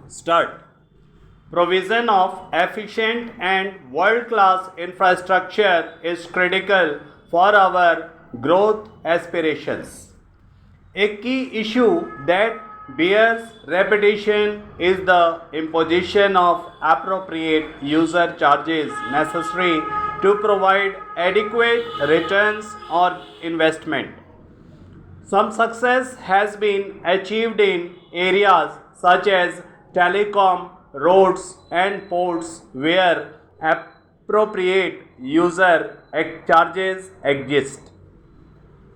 Start. Provision of efficient and world-class infrastructure is critical for our growth aspirations. A key issue that bears repetition is the imposition of appropriate user charges necessary to provide adequate returns on investment. Some success has been achieved in areas such as telecom, roads, and ports where appropriate user charges exist.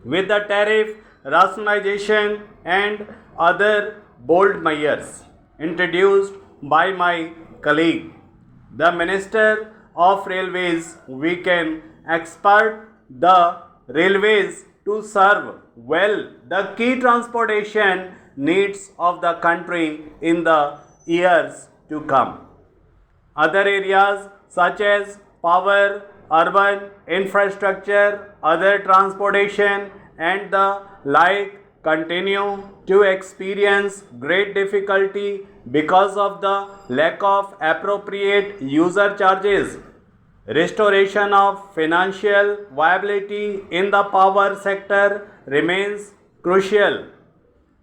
With the tariff rationalization and other bold measures introduced by my colleague, the Minister of Railways, we can expect the railways to serve well the key transportation needs of the country in the years to come. Other areas such as power, urban infrastructure, other transportation, and the like continue to experience great difficulty because of the lack of appropriate user charges. Restoration of financial viability in the power sector remains crucial.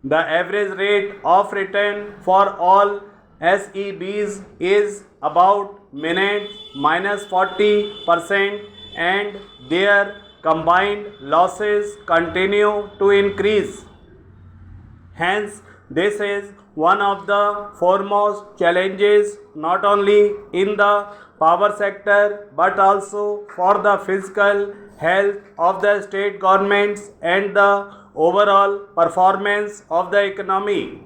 The average rate of return for all SEBs is about minus 40% and their combined losses continue to increase. Hence, this is one of the foremost challenges not only in the power sector but also for the fiscal health of the state governments and the overall performance of the economy.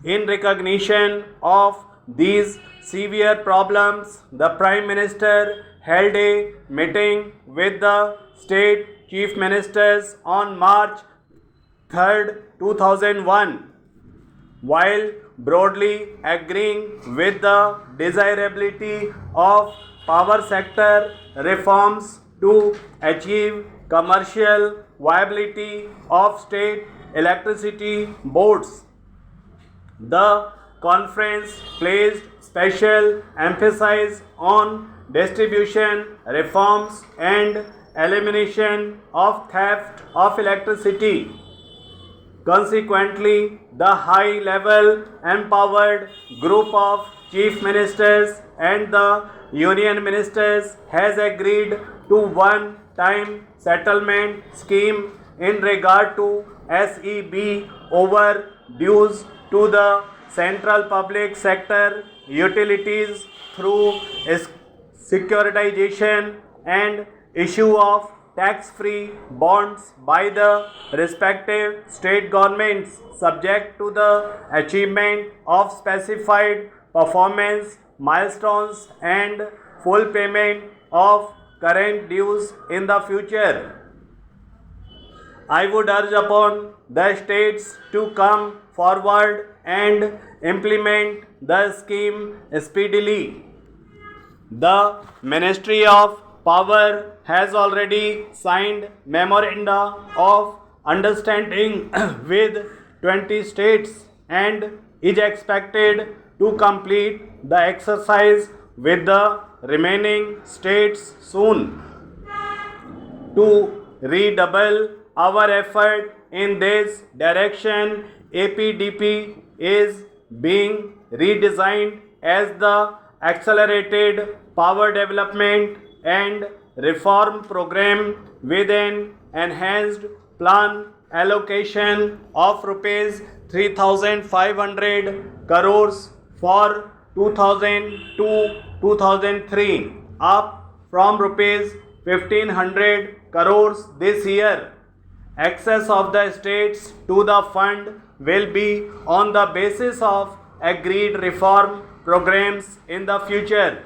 In recognition of these severe problems, the Prime Minister held a meeting with the state chief ministers on March 3, 2001. While broadly agreeing with the desirability of power sector reforms to achieve commercial viability of state electricity boards, the conference placed special emphasis on distribution reforms and elimination of theft of electricity. Consequently, the high-level empowered group of chief ministers and the union ministers has agreed to one-time settlement scheme in regard to SEB overdues to the central public sector utilities through securitization and issue of tax-free bonds by the respective state governments subject to the achievement of specified performance milestones and full payment of current dues in the future. I would urge upon the states to come forward and implement the scheme speedily. The Ministry of Power has already signed memoranda of understanding with 20 states and is expected to complete the exercise with the remaining states soon. To redouble our effort in this direction, APDP is being redesigned as the Accelerated Power Development and Reform Program with an enhanced plan allocation of rupees 3,500 crores for 2002-2003 up from rupees 1,500 crores this year. Access of the states to the fund will be on the basis of agreed reform programs in the future.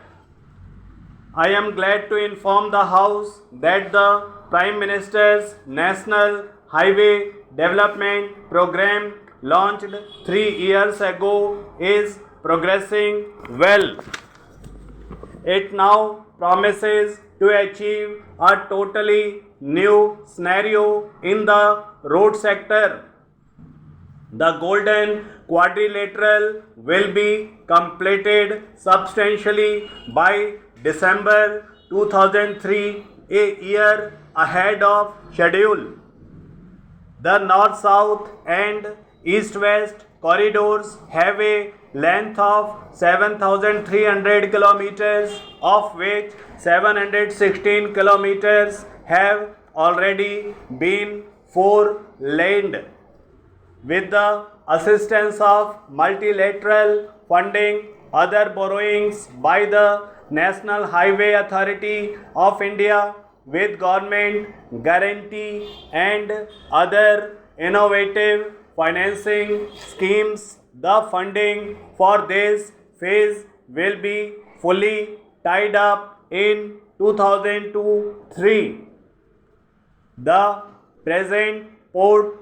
I am glad to inform the House that the Prime Minister's National Highway Development Program launched 3 years ago is progressing well. It now promises to achieve a totally new scenario in the road sector. The Golden Quadrilateral will be completed substantially by December 2003, a year ahead of schedule. The north-south and east-west corridors have a length of 7,300 kilometers, of which 716 kilometers have already been four-laned. With the assistance of multilateral funding, other borrowings by the National Highway Authority of India, with government guarantee and other innovative financing schemes, the funding for this phase will be fully tied up in 2002-3. The present port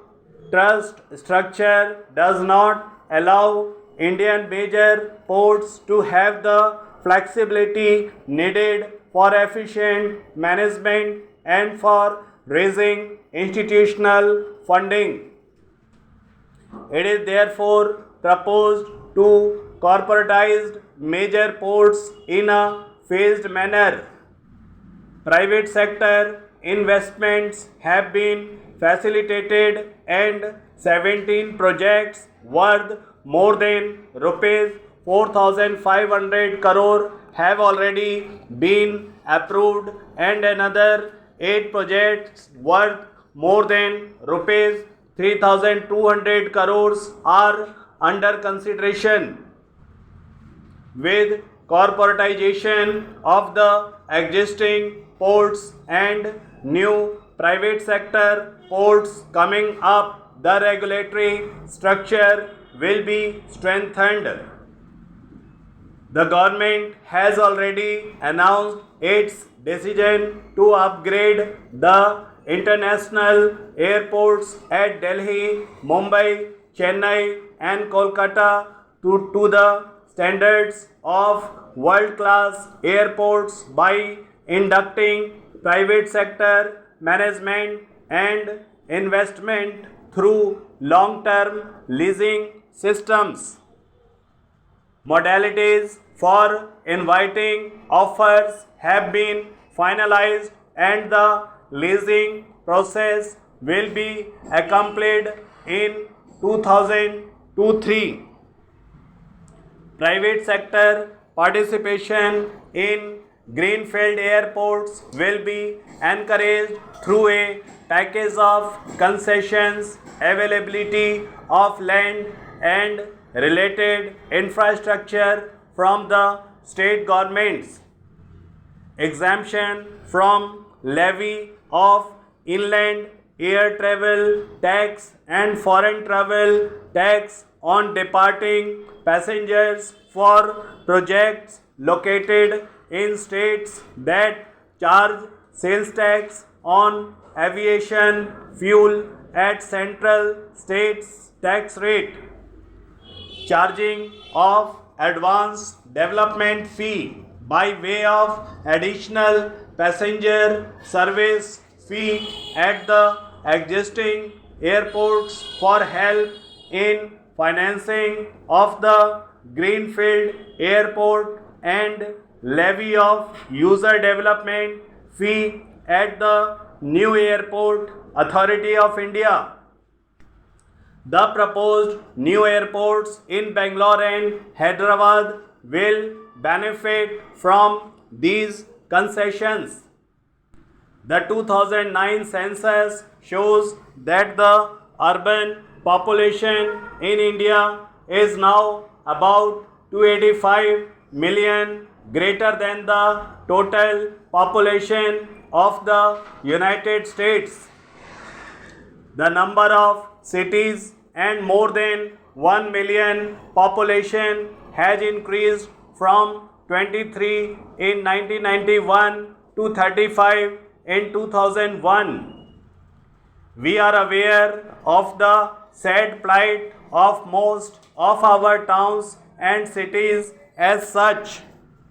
trust structure does not allow Indian major ports to have the flexibility needed for efficient management and for raising institutional funding. It is therefore proposed to corporatize major ports in a phased manner. Private sector investments have been facilitated and 17 projects worth more than rupees 4,500 crore have already been approved and another 8 projects worth more than rupees 3,200 crores are under consideration. With corporatization of the existing ports and new private sector ports coming up, the regulatory structure will be strengthened. The government has already announced its decision to upgrade the international airports at Delhi, Mumbai, Chennai and Kolkata to the standards of world-class airports by inducting private sector management and investment through long-term leasing systems. Modalities for inviting offers have been finalized and the leasing process will be accomplished in 2002-3. Private sector participation in greenfield airports will be encouraged through a package of concessions, availability of land and related infrastructure from the state governments, exemption from levy of inland air travel tax and foreign travel tax on departing passengers for projects located in states that charge sales tax on aviation fuel at central states tax rate, charging of advance development fee by way of additional passenger service fee at the existing airports for help in financing of the greenfield airport and levy of user development fee at the new airport authority of India. The proposed new airports in Bangalore and Hyderabad will benefit from these concessions. The 2009 census shows that the urban population in India is now about 285 million, greater than the total population of the United States. The number of cities and more than 1 million population has increased from 23 in 1991 to 35 in 2001. We are aware of the sad plight of most of our towns and cities. As such,